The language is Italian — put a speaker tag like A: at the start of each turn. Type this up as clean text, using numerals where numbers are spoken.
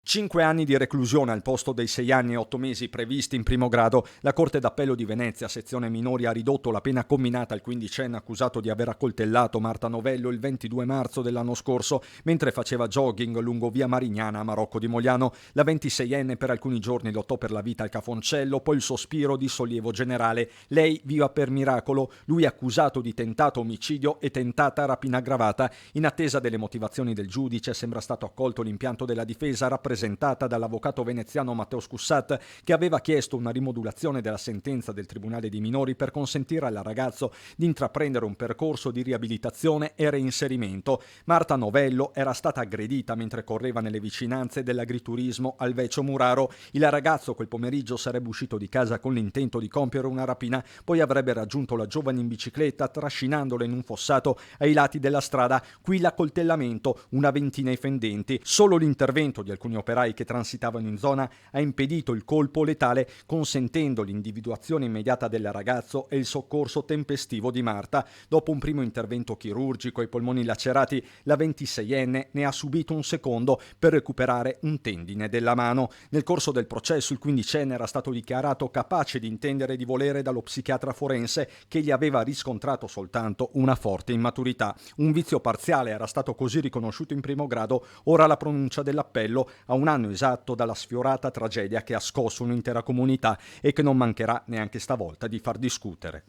A: 5 anni di reclusione al posto dei 6 anni e 8 mesi previsti in primo grado. La Corte d'Appello di Venezia, sezione minori, ha ridotto la pena comminata al quindicenne accusato di aver accoltellato Marta Novello il 22 marzo dell'anno scorso mentre faceva jogging lungo via Marignana a Marocco di Mogliano. La 26enne per alcuni giorni lottò per la vita al Cafoncello, poi il sospiro di sollievo generale. Lei viva per miracolo, lui accusato di tentato omicidio e tentata rapina aggravata. In attesa delle motivazioni del giudice sembra stato accolto l'impianto della difesa rappresentata dall'avvocato veneziano Matteo Scussat, che aveva chiesto una rimodulazione della sentenza del Tribunale dei minori per consentire al ragazzo di intraprendere un percorso di riabilitazione e reinserimento. Marta Novello era stata aggredita mentre correva nelle vicinanze dell'agriturismo Alvecio Muraro. Il ragazzo quel pomeriggio sarebbe uscito di casa con l'intento di compiere una rapina, poi avrebbe raggiunto la giovane in bicicletta trascinandola in un fossato ai lati della strada. Qui l'accoltellamento, una ventina i fendenti. Solo l'intervento di alcuni operai che transitavano in zona ha impedito il colpo letale, consentendo l'individuazione immediata del ragazzo e il soccorso tempestivo di Marta. Dopo un primo intervento chirurgico ai polmoni lacerati, la 26enne ne ha subito un secondo per recuperare un tendine della mano. Nel corso del processo il quindicenne era stato dichiarato capace di intendere e di volere dallo psichiatra forense, che gli aveva riscontrato soltanto una forte immaturità. Un vizio parziale era stato così riconosciuto in primo grado. Ora la pronuncia dell'appello, a un anno esatto dalla sfiorata tragedia che ha scosso un'intera comunità e che non mancherà neanche stavolta di far discutere.